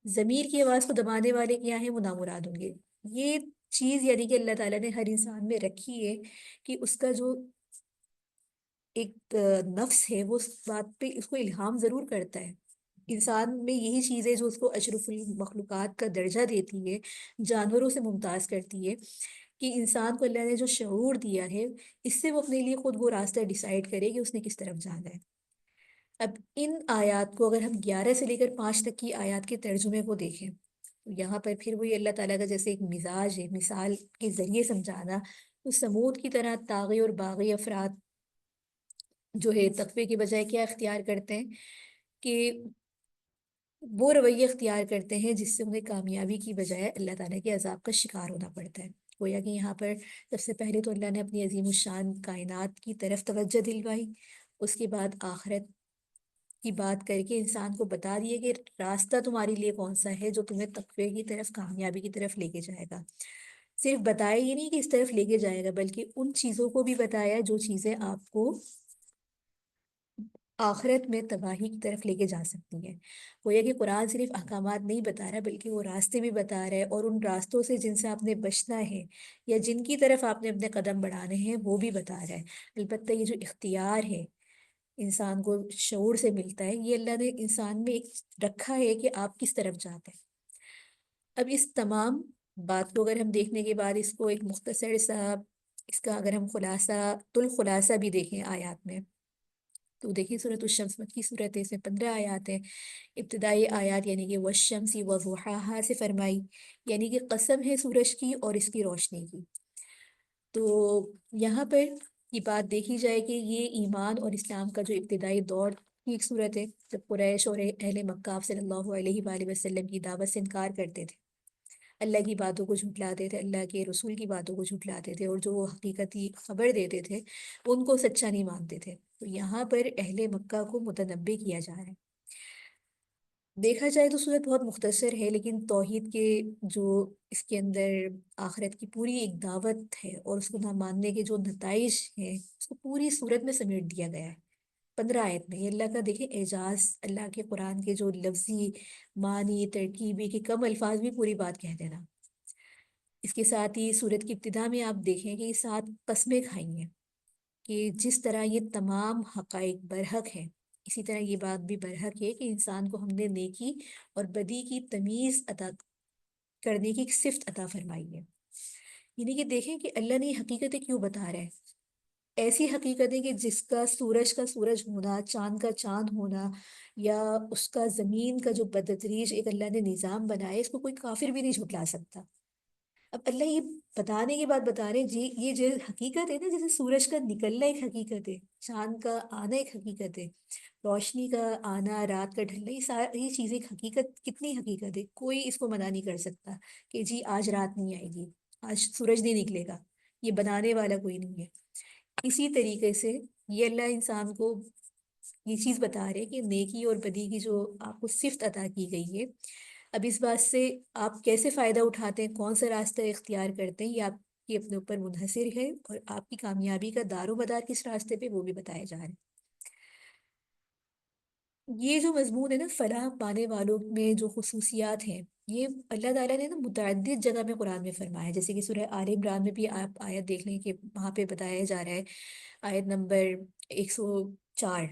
Speaker 1: ضمیر کی آواز کو دبانے والے کیا ہیں؟ وہ نامراد ہوں گے۔ یہ چیز یعنی کہ اللہ تعالیٰ نے ہر انسان میں رکھی ہے کہ اس کا جو ایک نفس ہے وہ اس بات پہ اس کو الہام ضرور کرتا ہے۔ انسان میں یہی چیز ہے جو اس کو اشرف المخلوقات کا درجہ دیتی ہے، جانوروں سے ممتاز کرتی ہے، کہ انسان کو اللہ نے جو شعور دیا ہے، اس سے وہ اپنے لیے خود وہ راستہ ڈیسائیڈ کرے کہ اس نے کس طرف جانا ہے۔ اب ان آیات کو اگر ہم 11 سے لے کر 5 تک کی آیات کے ترجمے کو دیکھیں، تو یہاں پر پھر وہی اللہ تعالیٰ کا جیسے ایک مزاج ہے، مثال کے ذریعے سمجھانا، تو سمود کی طرح طاغی اور باغی افراد جو ہے تقوی کے بجائے کیا اختیار کرتے ہیں؟ کہ وہ رویہ اختیار کرتے ہیں جس سے انہیں کامیابی کی بجائے اللہ تعالیٰ کے عذاب کا شکار ہونا پڑتا ہے۔ گویا کہ یہاں پر سب سے پہلے تو اللہ نے اپنی عظیم الشان کائنات کی طرف توجہ دلوائی، اس کے بعد آخرت کی بات کر کے انسان کو بتا دیے کہ راستہ تمہارے لیے کون سا ہے جو تمہیں تقوی کی طرف، کامیابی کی طرف لے کے جائے گا۔ صرف بتایا ہی نہیں کہ اس طرف لے کے جائے گا، بلکہ ان چیزوں کو بھی بتایا جو چیزیں آپ کو آخرت میں تباہی کی طرف لے کے جا سکتی ہیں۔ گویا کہ قرآن صرف احکامات نہیں بتا رہا، بلکہ وہ راستے بھی بتا رہا ہے، اور ان راستوں سے جن سے آپ نے بچنا ہے یا جن کی طرف آپ نے اپنے قدم بڑھانے ہیں وہ بھی بتا رہا ہے۔ البتہ یہ جو اختیار ہے انسان کو شعور سے ملتا ہے، یہ اللہ نے انسان میں ایک رکھا ہے کہ آپ کس طرف جاتے ہیں۔ اب اس تمام بات کو اگر ہم دیکھنے کے بعد اس کو ایک مختصر سا، اس کا اگر ہم خلاصہ الخلاصہ بھی دیکھیں آیات میں، تو دیکھیے سورۃ الشمس مکی صورت ہے، اس میں 15 آیات ہیں۔ ابتدائی آیات یعنی کہ والشمس وضحاها سے فرمائی، یعنی کہ قسم ہے سورج کی اور اس کی روشنی کی۔ تو یہاں پر یہ بات دیکھی جائے کہ یہ ایمان اور اسلام کا جو ابتدائی دور کی ایک صورت ہے، جب قریش اور اہل مکہ آپ صلی اللہ علیہ وآلہ وسلم کی دعوت سے انکار کرتے تھے، اللہ کی باتوں کو جھٹلاتے تھے، اللہ کے رسول کی باتوں کو جھٹلاتے تھے، اور جو وہ حقیقتی خبر دیتے تھے ان کو سچا نہیں مانتے تھے۔ تو یہاں پر اہل مکہ کو متنبع کیا جا رہا ہے۔ دیکھا جائے تو صورت بہت مختصر ہے، لیکن توحید کے جو اس کے اندر آخرت کی پوری ایک دعوت ہے اور اس کو نہ ماننے کے جو نتائج ہیں اس کو پوری صورت میں سمیٹ دیا گیا ہے 15 آیت میں۔ یہ اللہ کا دیکھیں اعجاز، اللہ کے قرآن کے جو لفظی معنی ترکیبی کے کم الفاظ بھی پوری بات کہہ دینا۔ اس کے ساتھ ہی صورت کی ابتدا میں آپ دیکھیں کہ یہ 7 قسمیں کھائی ہیں، کہ جس طرح یہ تمام حقائق برحق ہیں، اسی طرح یہ بات بھی برحق ہے کہ انسان کو ہم نے نیکی اور بدی کی تمیز عطا کرنے کی ایک صفت عطا فرمائی ہے۔ یعنی کہ دیکھیں کہ اللہ نے یہ حقیقتیں کیوں بتا رہا ہے، ایسی حقیقتیں کہ جس کا سورج ہونا، چاند کا چاند ہونا، یا اس کا زمین کا جو بدتریج ایک اللہ نے نظام بنایا ہے، اس کو کوئی کافر بھی نہیں جھٹلا سکتا۔ اب اللہ یہ بتانے کے بعد بتا رہے جی یہ جو حقیقت ہے نا، جیسے سورج کا نکلنا ایک حقیقت ہے، چاند کا آنا ایک حقیقت ہے، روشنی کا آنا، رات کا ڈھلنا، یہ ساری چیزیں ایک حقیقت، کتنی حقیقت ہے، کوئی اس کو منع نہیں کر سکتا کہ جی آج رات نہیں آئے گی، آج سورج نہیں نکلے گا، یہ بنانے والا کوئی نہیں ہے۔ اسی طریقے سے یہ اللہ انسان کو یہ چیز بتا رہے کہ نیکی اور بدی کی جو آپ کو صفت عطا کی گئی ہے، اب اس بات سے آپ کیسے فائدہ اٹھاتے ہیں، کون سا راستہ اختیار کرتے ہیں، یہ آپ کے اپنے اوپر منحصر ہے، اور آپ کی کامیابی کا دار و مدار کس راستے پہ وہ بھی بتایا جا رہا ہے۔ یہ جو مضمون ہے نا فلاح پانے والوں میں جو خصوصیات ہیں، یہ اللہ تعالیٰ نے نا متعدد جگہ میں قرآن میں فرمایا ہے، جیسے کہ سورہ آل عمران میں بھی آپ آیت دیکھ لیں کہ وہاں پہ بتایا جا رہا ہے، آیت نمبر 104،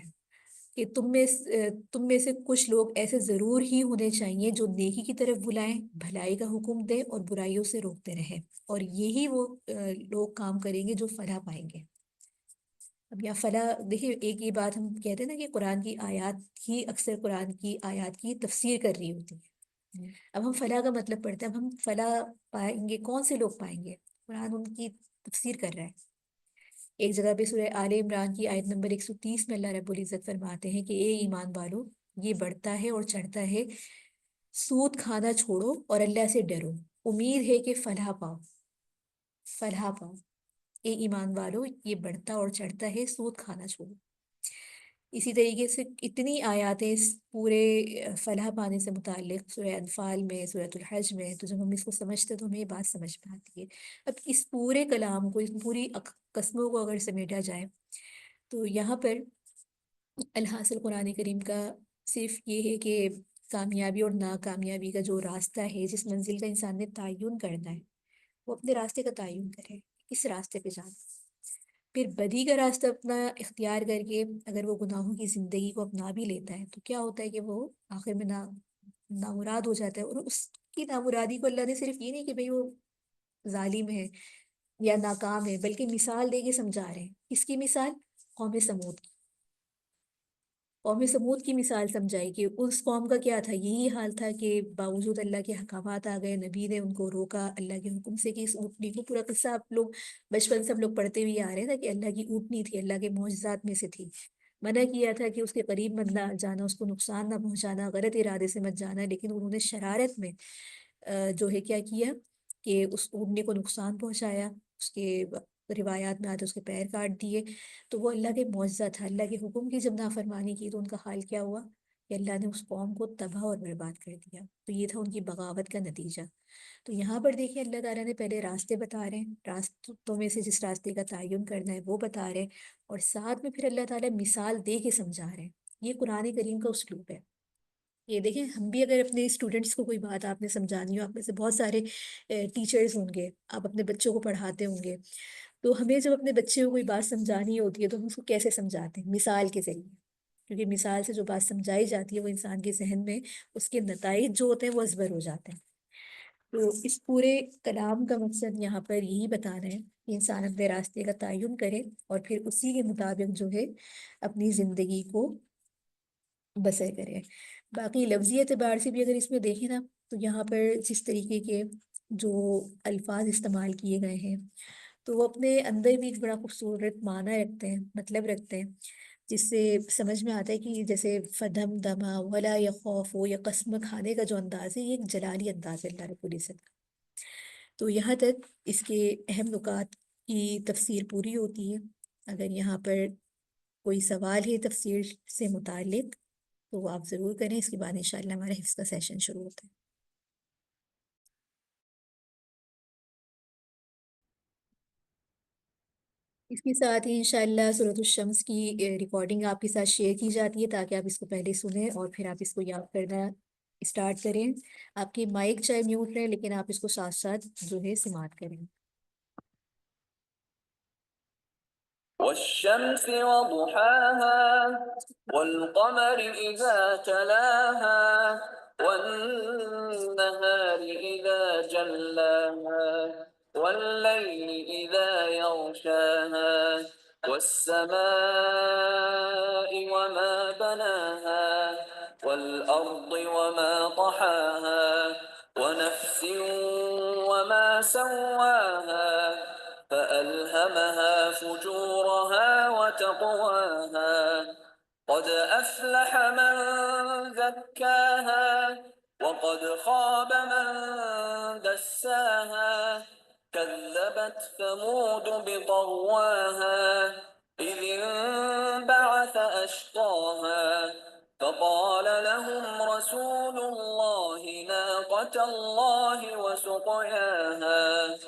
Speaker 1: کہ تم میں سے کچھ لوگ ایسے ضرور ہی ہونے چاہیے جو نیکی کی طرف بلائیں، بھلائی کا حکم دیں اور برائیوں سے روکتے رہیں، اور یہی وہ لوگ کام کریں گے جو فلاح پائیں گے۔ اب یا فلاح دیکھیے، ایک یہ بات ہم کہتے ہیں نا کہ قرآن کی آیات ہی اکثر قرآن کی آیات کی تفسیر کر رہی ہوتی ہے۔ اب ہم فلاح کا مطلب پڑھتے ہیں، اب ہم فلاح پائیں گے، کون سے لوگ پائیں گے؟ قرآن ان کی تفسیر کر رہا ہے۔ ایک جگہ پہ سورہ آل عمران کی آیت نمبر 130 میں اللہ رب العزت فرماتے ہیں کہ اے ایمان والو، یہ بڑھتا ہے اور چڑھتا ہے، سود کھانا چھوڑو اور اللہ سے ڈرو، امید ہے کہ فلاح پاؤ، فلاح پاؤ۔ اے ایمان والو، یہ بڑھتا اور چڑھتا ہے، سود کھانا چھوڑو۔ اسی طریقے سے اتنی آیات ہیں اس پورے فلاح پانے سے متعلق سورہ انفال میں، سورۃ الحج میں، تو جب ہم اس کو سمجھتے ہیں تو ہمیں یہ بات سمجھ میں آتی ہے۔ اب اس پورے کلام کو، اس پوری قسموں کو اگر سمیٹا جائے تو یہاں پر الحاصل قرآن کریم کا صرف یہ ہے کہ کامیابی اور ناکامیابی کا جو راستہ ہے، جس منزل کا انسان نے تعین کرنا ہے، وہ اپنے راستے کا تعین کرے، کس راستے پہ جانا۔ پھر بدی کا راستہ اپنا اختیار کر کے اگر وہ گناہوں کی زندگی کو اپنا بھی لیتا ہے تو کیا ہوتا ہے کہ وہ آخر میں نامراد ہو جاتا ہے۔ اور اس کی نامرادی کو اللہ نے صرف یہ نہیں کہ بھئی وہ ظالم ہے یا ناکام ہے، بلکہ مثال دے کے سمجھا رہے ہیں۔ کس کی مثال؟ قوم سمود کی۔ قوم سمود کی مثال سمجھائی کہ اس قوم کا کیا تھا، یہی حال تھا کہ باوجود اللہ کے احکامات آ گئے، نبی نے ان کو روکا اللہ کے حکم سے، کہ اس اونٹنی کو، پورا قصہ آپ لوگ بچپن سے ہم لوگ پڑھتے ہوئے آ رہے تھے کہ اللہ کی اونٹنی تھی، اللہ کے معجزات میں سے تھی، منع کیا تھا کہ اس کے قریب مت نہ جانا، اس کو نقصان نہ پہنچانا، غلط ارادے سے مت جانا، لیکن انہوں نے شرارت میں جو ہے کیا کیا کہ اس اونٹنی کو نقصان پہنچایا، اس کے روایات میں آتے اس کے پیر کاٹ دیے۔ تو وہ اللہ کے معجزہ تھا، اللہ کے حکم کی جب نافرمانی کی تو ان کا حال کیا ہوا کہ اللہ نے اس قوم کو تباہ اور برباد کر دیا۔ تو یہ تھا ان کی بغاوت کا نتیجہ۔ تو یہاں پر دیکھیں اللہ تعالیٰ نے پہلے راستے بتا رہے ہیں، راستوں میں سے جس راستے کا تعین کرنا ہے وہ بتا رہے ہیں، اور ساتھ میں پھر اللہ تعالیٰ مثال دے کے سمجھا رہے ہیں۔ یہ قرآن کریم کا اسلوب ہے۔ یہ دیکھیں، ہم بھی اگر اپنے اسٹوڈنٹس کو کوئی بات آپ نے سمجھانی ہو، آپ میں سے بہت سارے ٹیچرز ہوں گے، آپ اپنے بچوں کو پڑھاتے ہوں گے، تو ہمیں جب اپنے بچے کو کوئی بات سمجھانی ہوتی ہے تو ہم اس کو کیسے سمجھاتے ہیں؟ مثال کے ذریعے، کیونکہ مثال سے جو بات سمجھائی جاتی ہے وہ انسان کے ذہن میں اس کے نتائج جو ہوتے ہیں وہ ازبر ہو جاتے ہیں۔ تو اس پورے کلام کا مقصد یہاں پر یہی بتانا ہے کہ انسان اپنے راستے کا تعین کرے اور پھر اسی کے مطابق جو ہے اپنی زندگی کو بسر کرے۔ باقی لفظی اعتبار سے بھی اگر اس میں دیکھیں نا تو یہاں پر جس طریقے کے جو الفاظ استعمال کیے گئے ہیں تو وہ اپنے اندر بھی ایک بڑا خوبصورت معنی رکھتے ہیں، مطلب رکھتے ہیں، جس سے سمجھ میں آتا ہے کہ جیسے فدم دما ولا یخوف ہو، یا قسم کھانے کا جو انداز ہے یہ ایک جلالی انداز ہے اللہ رب العزت کا۔ تو یہاں تک اس کے اہم نکات کی تفسیر پوری ہوتی ہے۔ اگر یہاں پر کوئی سوال ہے تفسیر سے متعلق تو وہ آپ ضرور کریں، اس کے بعد انشاءاللہ ہمارا حفظ کا سیشن شروع ہوتا ہے۔ اس کے ساتھ ہی انشاءاللہ سورۃ الشمس کی ریکارڈنگ آپ کے ساتھ شیئر کی جاتی ہے تاکہ آپ اس کو پہلے سنیں اور پھر آپ اس کو یاد کرنا اسٹارٹ کریں۔ آپ کی مائک چاہے میوٹ رہے لیکن آپ اس کو ساتھ ساتھ جو ہے سماعت کریں۔ والشمس وضحاها والقمر إذا تلاها والنهار إذا جلاها والليل إذا يغشاها والسماء وما بناها والأرض وما طحاها ونفس وما سواها فألهمها فجورها وتقواها قد أفلح من زكاها وقد خاب من دساها كذبت ثمود بطغواها إذ انبعث أشقاها فقال لهم رسول الله ناقة الله وسقياها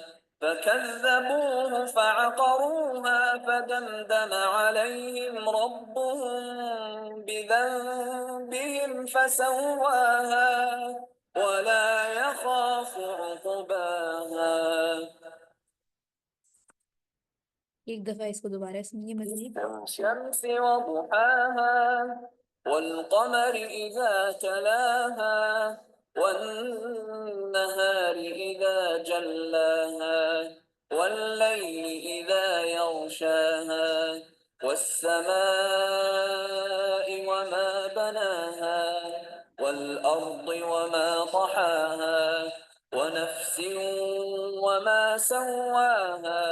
Speaker 1: فكذبوه فعقروها فدمدم عليهم ربهم بذنبهم فسواها ولا يخاف عقباها۔ ایک دفعہ اس کو دوبارہ سنیے مزید۔ والشمس وضحاها والقمر إذا تلاها والنهار إذا جلاها والليل إذا يغشاها والسماء وما بناها والأرض وما طحاها ونفس وما سواها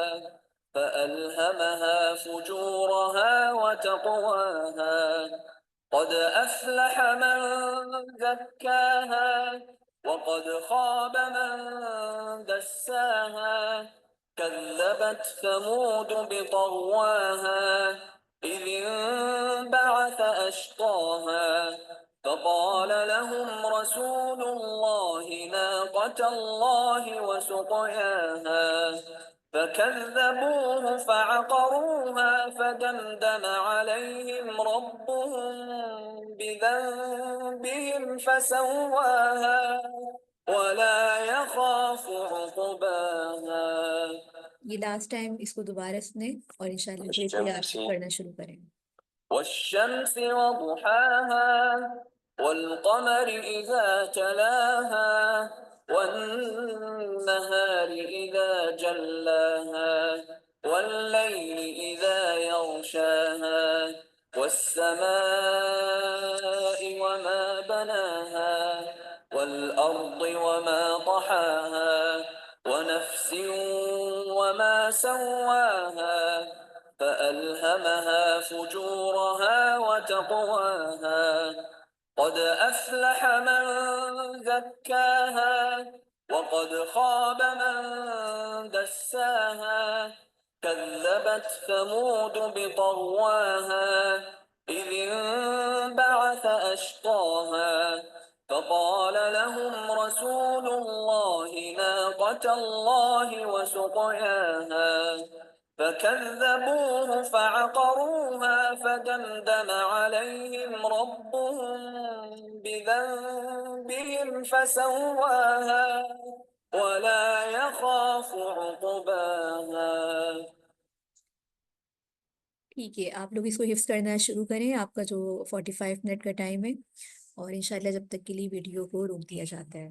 Speaker 3: فألهمها فجورها وتقواها. قد أفلح من زكاها وقد خاب من دساها. كذبت ثمود بطغواها إذ انبعث أشقاها. فقال لهم رسول الله ناقة الله وسقياها. فكذبوه فعقروها فدمدم عليهم ربهم بذنبهم فسواها ولا يخاف عقباها.
Speaker 1: یہ لاسٹ ٹائم اس کو دوبارہ سنیں اور انشاءاللہ پھر کوئی آپ
Speaker 3: والشمس
Speaker 1: پڑھنا شروع کریں.
Speaker 3: والشمس وضحاها والقمر إذا تلاها والنهار إذا جلاها والليل إذا يغشاها والسماء وما بناها والأرض وما طحاها ونفس وما سواها فألهمها فجورها وتقواها. قد أفلح من زكاها وقد خاب من دساها. كذبت ثمود بطغواها إذ انبعث أشقاها. فقال لهم رسول الله ناقة الله وسقياها. فكذبوه فعقروها فدمدم عليهم ربهم بذنبهم فسواها ولا يخاف عقباها.
Speaker 1: ٹھیک ہے، آپ لوگ اس کو حفظ کرنا شروع کریں. آپ کا جو 45 منٹ کا ٹائم ہے، اور انشاءاللہ جب تک کے لیے ویڈیو کو روک دیا جاتا ہے.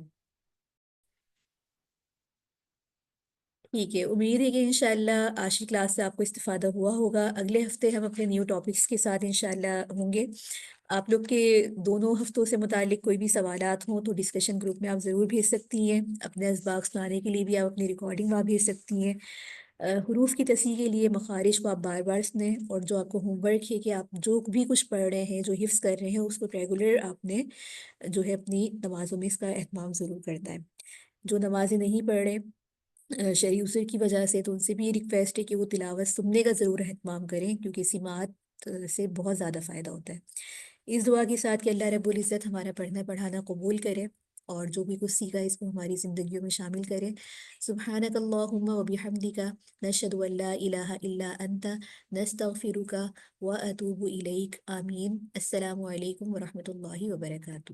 Speaker 1: ٹھیک ہے، امید ہے کہ انشاءاللہ آج کی کلاس سے آپ کو استفادہ ہوا ہوگا. اگلے ہفتے ہم اپنے نیو ٹاپکس کے ساتھ انشاءاللہ ہوں گے. آپ لوگ کے دونوں ہفتوں سے متعلق کوئی بھی سوالات ہوں تو ڈسکشن گروپ میں آپ ضرور بھیج سکتی ہیں. اپنے اسباق سنانے کے لیے بھی آپ اپنی ریکارڈنگ وہاں بھیج سکتی ہیں. حروف کی تصحیح کے لیے مخارج کو آپ بار بار سنیں، اور جو آپ کو ہوم ورک ہے کہ آپ جو بھی کچھ پڑھ رہے ہیں، جو حفظ کر رہے ہیں، اس کو ریگولر آپ نے جو ہے اپنی نمازوں میں اس کا اہتمام ضرور کرنا ہے. جو نمازیں نہیں پڑھ رہے شرعی عذر کی وجہ سے، تو ان سے بھی یہ ریکویسٹ ہے کہ وہ تلاوت سننے کا ضرور اہتمام کریں، کیونکہ سماعت سے بہت زیادہ فائدہ ہوتا ہے. اس دعا کے ساتھ کہ اللہ رب العزت ہمارا پڑھنا پڑھانا قبول کرے، اور جو بھی کچھ سیکھا اس کو ہماری زندگیوں میں شامل کرے. سبحانک اللہم و بحمدک نشہد ان لا الہ الا انت نستغفرک و اتوب الیک. آمین. السلام علیکم ورحمۃ اللہ وبرکاتہ.